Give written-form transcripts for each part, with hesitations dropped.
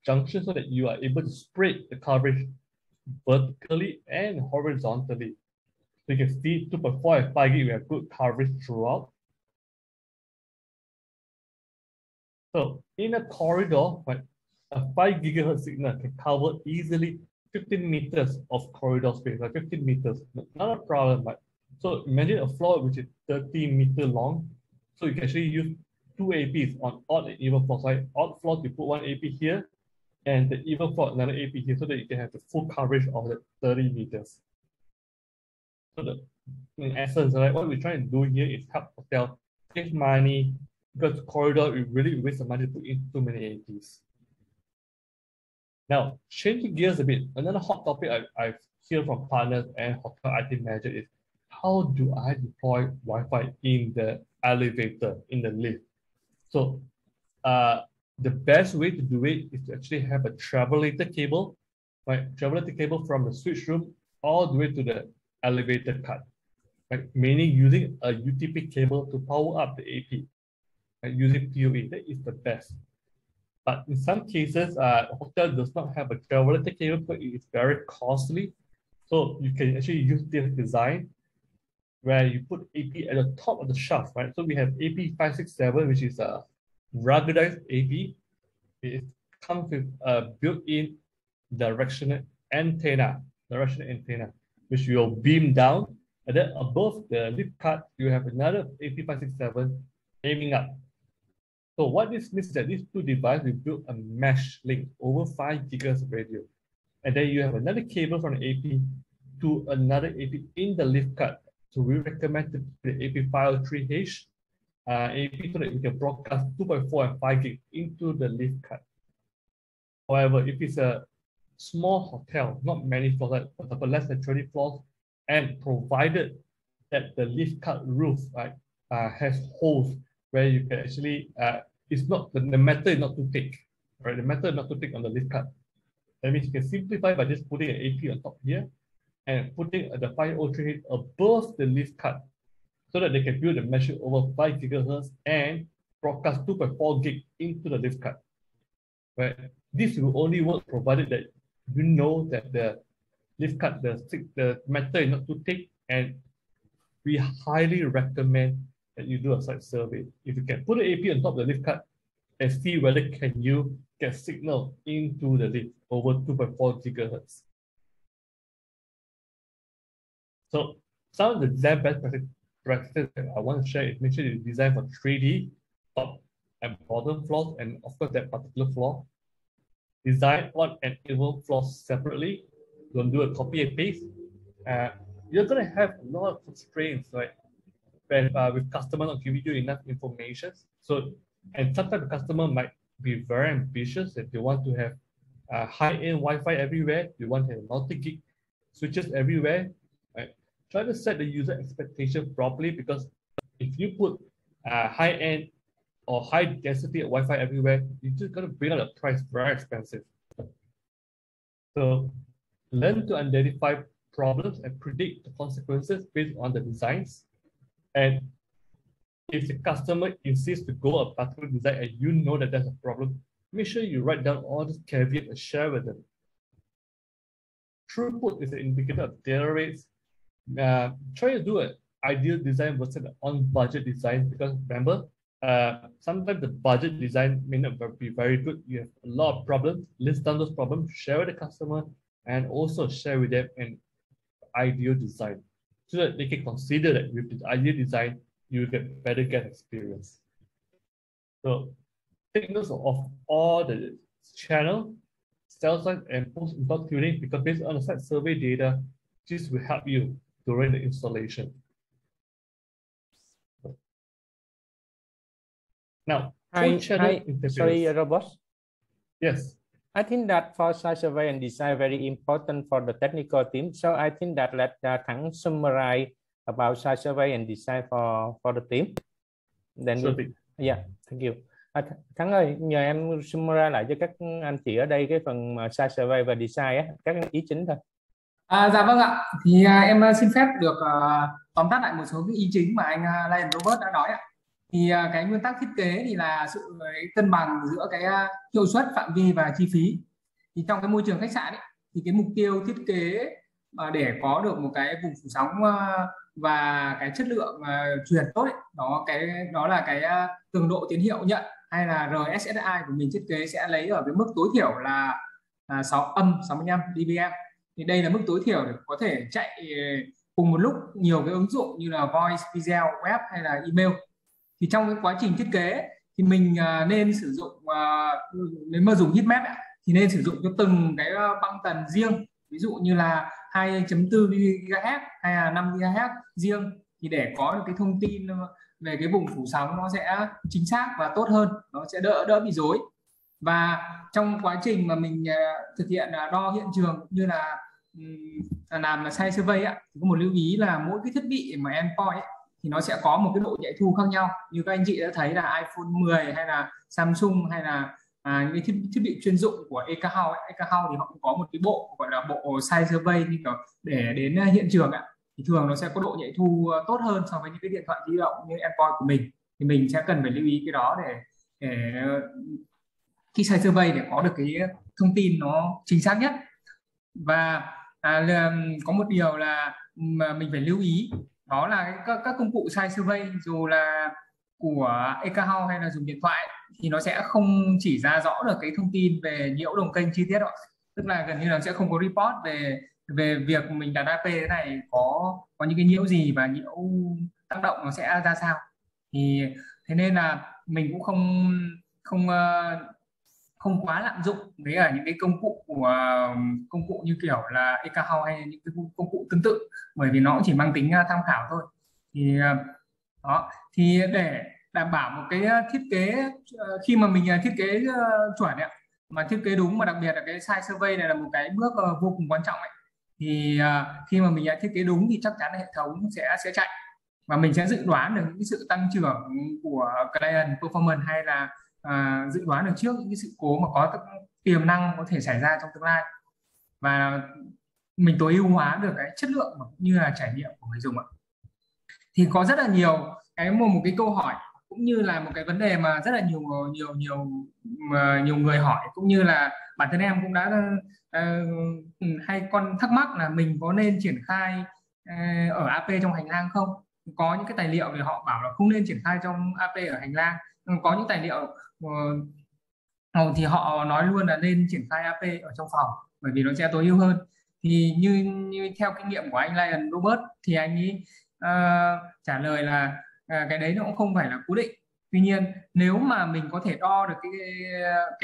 junction so that you are able to spread the coverage vertically and horizontally. So you can see 2.4 and 5 gig, we have good coverage throughout. So in a corridor, right, a 5 gigahertz signal can cover easily 15 meters of corridor space, like 15 meters, not a problem. But so imagine a floor which is 30 meters long. So you can actually use two APs on odd and even floors. Like odd floors, you put one AP here, and the even floor another AP here, so that you can have the full coverage of the 30 meters. So in essence, right, what we're trying to do here is help hotel save money, because corridor, we really waste the money to put in too many APs. Now, changing gears a bit, another hot topic I've heard from partners and hotel IT manager is, how do I deploy Wi-Fi in the elevator, in the lift? So the best way to do it is to actually have a travelator cable, right? Travelator cable from the switch room all the way to the elevator card, right? Meaning using a UTP cable to power up the AP. Using PoE, that is the best. But in some cases, hotel does not have a travelator cable, but it is very costly. So you can actually use this design where you put AP at the top of the shaft, right? So we have AP567, which is a ruggedized AP. It comes with a built-in directional antenna, which will beam down. And then above the lift card, you have another AP567 aiming up. So what this means is that these two devices will build a mesh link over 5 gigahertz of radio. And then you have another cable from the AP to another AP in the lift card. So we recommend the AP503H AP so that we can broadcast 2.4 and 5 gig into the lift card. However, if it's a small hotel, not many floors, like for example, less than 20 floors, and provided that the lift card roof has holes where you can actually, it's not, the metal is not too thick, right? The metal is not too thick on the lift card. That means you can simplify by just putting an AP on top here and putting the 503 above the lift card so that they can build a mesh over 5 gigahertz and broadcast 2.4 gig into the lift card. Right? This will only work provided that you know that the lift card, the metal is not too thick, and we highly recommend that you do a site survey. If you can put an AP on top of the lift card and see whether can you get signal into the lift over 2.4 gigahertz. So some of the design best practices that I want to share is make sure you design for 3D, top and bottom floors, and of course that particular floor. Design on and even floors separately. Don't do a copy and paste. You're going to have a lot of constraints, right? With customer not giving you enough information. So, and sometimes the customer might be very ambitious that they want to have high-end Wi-Fi everywhere. They want to have multi-gig switches everywhere. Right? Try to set the user expectation properly, because if you put high-end or high density Wi-Fi everywhere, you're just going to bring out the price very expensive. So learn to identify problems and predict the consequences based on the designs. And if the customer insists to go a particular design and you know that there's a problem, make sure you write down all these caveats and share with them. Throughput is an indicator of data rates. Try to do an ideal design versus an on-budget design, because remember, sometimes the budget design may not be very good. You have a lot of problems. List down those problems, share with the customer, and also share with them an ideal design, so that they can consider that with the ideal design, you get better guest experience. So take notes of all the channel, cell site, and post-install tuning, because based on the site survey data, this will help you during the installation. Now, sorry, Robert. Yes. I think that for site survey and design very important for the technical team. So I think that let Thắng summarize about site survey and design for the team. Then yeah, thank you. Thắng ơi, nhờ em summarize lại cho các anh chị ở đây cái phần site survey và design á, các ý chính thôi. Dạ vâng ạ. Thì em xin phép được tóm tắt lại một số cái ý chính mà anh Lion Robert đã nói ạ. Thì cái nguyên tắc thiết kế thì là sự cân bằng giữa cái hiệu suất, phạm vi và chi phí. Thì trong cái môi trường khách sạn ấy, thì cái mục tiêu thiết kế để có được một cái vùng phủ sóng và cái chất lượng truyền tốt ấy, đó là cái cường độ tín hiệu nhận hay là RSSI của mình thiết kế sẽ lấy ở cái mức tối thiểu là 65 dBm. Thì đây là mức tối thiểu để có thể chạy cùng một lúc nhiều cái ứng dụng như là voice, video, web hay là email. Thì trong cái quá trình thiết kế thì mình nên sử dụng nếu mà dùng heatmap thì nên sử dụng cho từng cái băng tần riêng, ví dụ như là 2.4 GHz hay là 5 GHz riêng, thì để có được cái thông tin về cái vùng phủ sóng nó sẽ chính xác và tốt hơn, nó sẽ đỡ bị rối. Và trong quá trình mà mình thực hiện đo hiện trường như là làm site survey thì có một lưu ý là mỗi cái thiết bị mà endpoint thì nó sẽ có một cái độ nhạy thu khác nhau. Như các anh chị đã thấy là iPhone 10 hay là Samsung hay là những cái thiết bị chuyên dụng của Ekahau thì họ cũng có một cái bộ gọi là bộ site survey như kiểu để đến hiện trường thì thường nó sẽ có độ nhạy thu tốt hơn so với những cái điện thoại di động như endpoint của mình. Thì mình sẽ cần phải lưu ý cái đó để khi site survey để có được cái thông tin nó chính xác nhất. Và có một điều là mà mình phải lưu ý, đó là các công cụ site survey dù là của Ekahau hay là dùng điện thoại thì nó sẽ không chỉ ra rõ được cái thông tin về nhiễu đồng kênh chi tiết đâu. Tức là gần như là sẽ không có report về việc mình đặt AP thế này có những cái nhiễu gì và nhiễu tác động nó sẽ ra sao. Thì thế nên là mình cũng không quá lạm dụng với cả những cái công cụ như kiểu là Ekahau hay những cái công cụ tương tự, bởi vì nó cũng chỉ mang tính tham khảo thôi. Thì đó, thì để đảm bảo một cái thiết kế khi mà mình thiết kế chuẩn mà thiết kế đúng, mà đặc biệt là cái site survey này là một cái bước vô cùng quan trọng thì khi mà mình thiết kế đúng thì chắc chắn là hệ thống sẽ chạy và mình sẽ dự đoán được những cái sự tăng trưởng của client performance hay là dự đoán được trước những cái sự cố mà có tiềm năng có thể xảy ra trong tương lai, và mình tối ưu hóa được cái chất lượng cũng như là trải nghiệm của người dùng Thì có rất là nhiều một cái câu hỏi cũng như là một cái vấn đề mà rất là nhiều người hỏi, cũng như là bản thân em cũng đã hay thắc mắc là mình có nên triển khai ở AP trong hành lang không. Có những cái tài liệu thì họ bảo là không nên triển khai trong AP ở hành lang, có những tài liệu thì họ nói luôn là nên triển khai AP ở trong phòng bởi vì nó sẽ tối ưu hơn. Thì như theo kinh nghiệm của anh Lion Robert thì anh ấy trả lời là cái đấy nó cũng không phải là cố định. Tuy nhiên nếu mà mình có thể đo được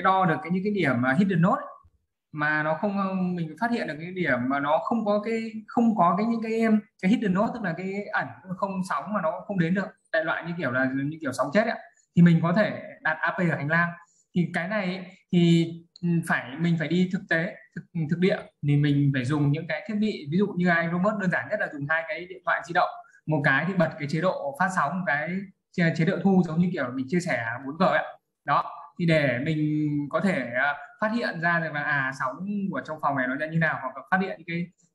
đo được những cái điểm hidden node mà nó không, mình phát hiện được cái điểm mà nó không có những cái hidden node, tức là cái ẩn không sóng mà nó không đến được, đại loại như kiểu sóng chết thì mình có thể đặt AP ở hành lang. Thì cái này thì mình phải đi thực địa thì mình phải dùng những cái thiết bị, ví dụ như anh Robert đơn giản nhất là dùng 2 cái điện thoại di động, một cái thì bật cái chế độ phát sóng, một cái chế độ thu giống như kiểu mình chia sẻ 4G đó, thì để mình có thể phát hiện ra được là sóng của trong phòng này nó ra như nào, hoặc là phát hiện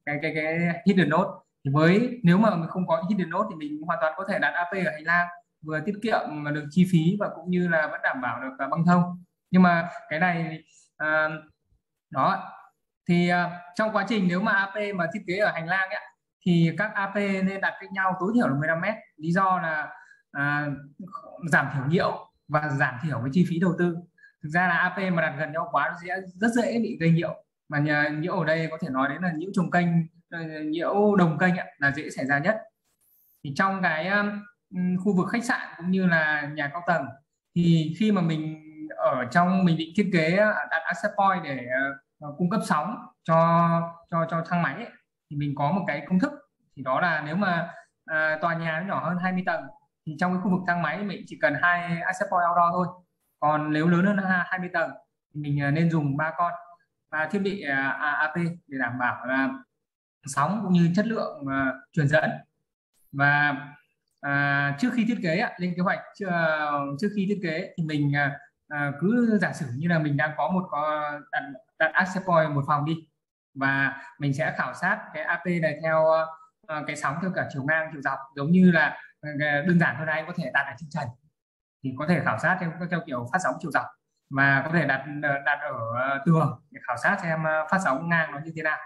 cái hidden node. Thì nếu mà mình không có hidden node thì mình hoàn toàn có thể đặt AP ở hành lang, vừa tiết kiệm mà được chi phí và cũng như là vẫn đảm bảo được băng thông. Nhưng mà cái này đó thì trong quá trình nếu mà AP mà thiết kế ở hành lang thì các AP nên đặt cách nhau tối thiểu là 15 mét. Lý do là giảm thiểu nhiễu và giảm thiểu cái chi phí đầu tư. Thực ra là AP mà đặt gần nhau quá nó sẽ rất dễ bị gây nhiễu, mà nhiễu ở đây có thể nói đến là nhiễu trùng kênh, nhiễu đồng kênh là dễ xảy ra nhất. Thì trong cái khu vực khách sạn cũng như là nhà cao tầng thì khi mà mình ở trong mình định thiết kế đặt access point để cung cấp sóng cho thang máy thì mình có một cái công thức, thì đó là nếu mà tòa nhà nó nhỏ hơn 20 tầng thì trong cái khu vực thang máy mình chỉ cần 2 access point outdoor thôi, còn nếu lớn hơn 20 tầng thì mình nên dùng 3 con và thiết bị AP để đảm bảo là sóng cũng như chất lượng truyền dẫn. Và trước khi thiết kế lên kế hoạch trước khi thiết kế thì mình cứ giả sử như là mình đang có đặt access point một phòng đi, và mình sẽ khảo sát cái AP này theo cái sóng theo cả chiều ngang chiều dọc, giống như là đơn giản thôi là anh có thể đặt ở trên trần, thì có thể khảo sát theo kiểu phát sóng chiều dọc, và có thể đặt ở tường để khảo sát xem phát sóng ngang nó như thế nào,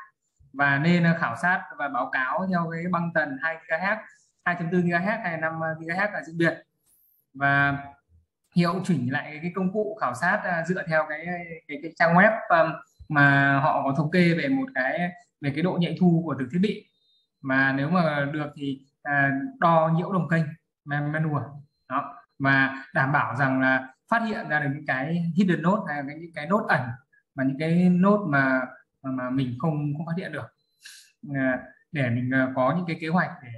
và nên khảo sát và báo cáo theo cái băng tần 2 GHz, 2.4 GHz hay 5 GHz là riêng biệt, và hiệu chỉnh lại cái công cụ khảo sát dựa theo cái trang web mà họ có thống kê về về cái độ nhạy thu của từng thiết bị, mà nếu mà được thì đo nhiễu đồng kênh manual đó, và đảm bảo rằng là phát hiện ra được những cái hidden node hay là những cái node ẩn, và những cái node mà mình không phát hiện được, để mình có những cái kế hoạch để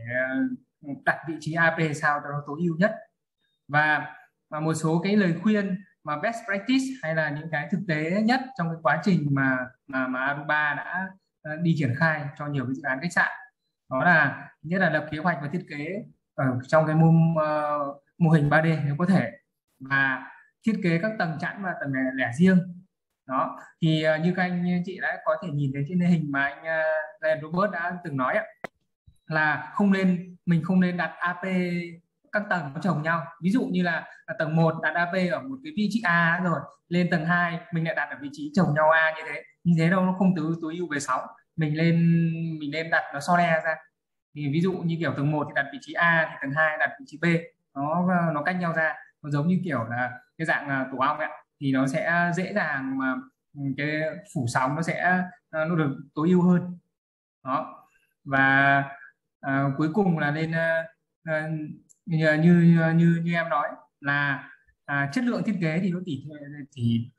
đặt vị trí AP sao cho nó tối ưu nhất. Và một số cái lời khuyên mà best practice hay là những cái thực tế nhất trong cái quá trình mà Aruba đã đi triển khai cho nhiều cái dự án khách sạn, đó là nhất là lập kế hoạch và thiết kế ở trong cái mô hình 3D nếu có thể, và thiết kế các tầng chẵn và tầng lẻ riêng đó. Thì như các anh chị đã có thể nhìn thấy trên hình mà anh Robert đã từng nói là mình không nên đặt AP các tầng nó chồng nhau. Ví dụ như là tầng 1 đặt AP ở một cái vị trí A rồi lên tầng 2 mình lại đặt ở vị trí chồng nhau A, như thế đâu nó không tối ưu về sóng. Mình nên đặt nó so le ra. Thì ví dụ như kiểu tầng 1 thì đặt vị trí A, thì tầng 2 đặt vị trí B, nó cách nhau ra, nó giống như kiểu là cái dạng tổ ong ấy, thì nó sẽ dễ dàng mà cái phủ sóng nó được tối ưu hơn đó. Và cuối cùng là nên như em nói là chất lượng thiết kế thì nó tỷ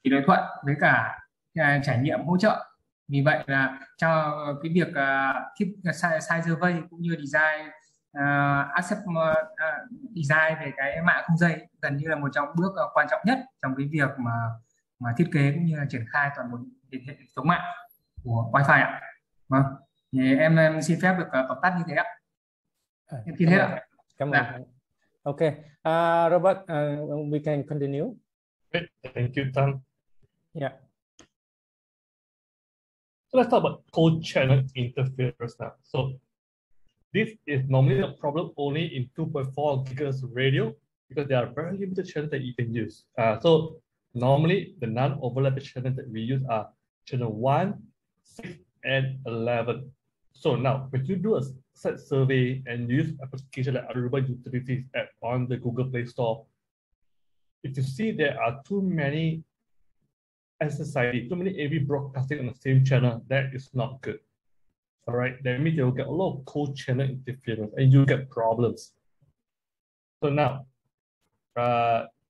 lệ thuận với cả trải nghiệm hỗ trợ. Vì vậy là cho cái việc size survey cũng như design accept design về cái mạng không dây gần như là một trong bước quan trọng nhất trong cái việc mà thiết kế cũng như là triển khai toàn bộ hệ thống mạng của Wi-Fi ạ. Vâng, thì em xin phép được tóm tắt như thế ạ. Cảm ơn. Okay, Robert, we can continue. Great, thank you, Tan. Yeah. So let's talk about cold channel interference now. So this is normally a problem only in 2.4 gigahertz radio because there are very limited channels that you can use. So normally the non-overlapping channels that we use are channel 1, 6, and 11. So now when you do a set survey and use application like Aruba Utilities app on the Google Play Store, if you see there are too many SSID, too many AV broadcasting on the same channel, that is not good. All right, that means you'll get a lot of cold channel interference and you get problems. So now,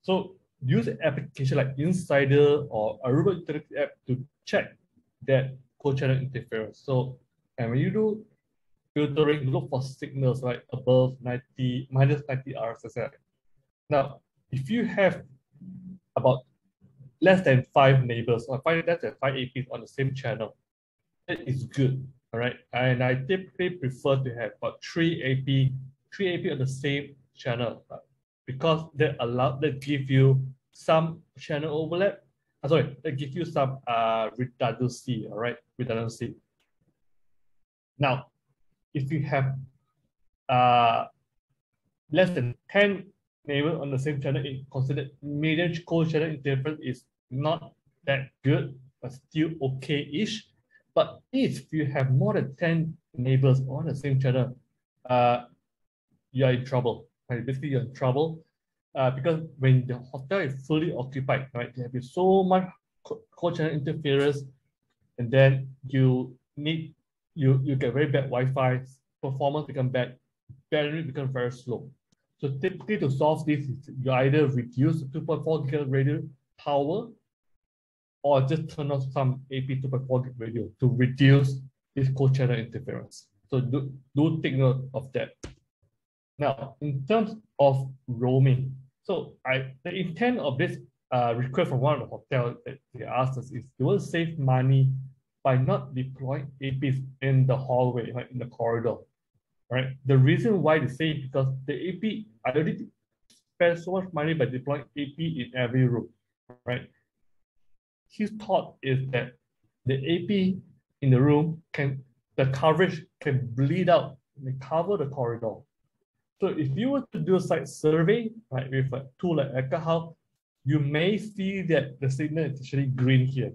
so use an application like Insider or Aruba Utility app to check that cold channel interference. So, and when you do filtering, look for signals like above 90, minus 90 RSSI. Now, if you have about less than 5 neighbors or less than 5 APs on the same channel, that is good. All right, and I typically prefer to have about 3 AP on the same channel because that give you some channel overlap. That give you some redundancy. All right, redundancy. Now, if you have less than 10 neighbors on the same channel, it considered medium cold channel interference is not that good, but still okay-ish. But if you have more than 10 neighbors on the same channel, you are in trouble. Right? Basically, you're in trouble because when the hotel is fully occupied, right, there will be so much cold channel interference, and then you get very bad Wi-Fi, performance become bad, battery become very slow. So typically, to solve this, you either reduce the 2.4 GHz radio power, or just turn off some AP 2.4 GHz radio to reduce this cold channel interference. So do take note of that. Now, in terms of roaming, so the intent of this request from one of the hotels that they asked us is they will save money by not deploying APs in the hallway, like in the corridor. Right? The reason why they say is because the AP already spend so much money by deploying AP in every room, right? His thought is that the AP in the room the coverage can bleed out and cover the corridor. So if you were to do a site survey, right, with a tool like Ekahau, you may see that the signal is actually green here.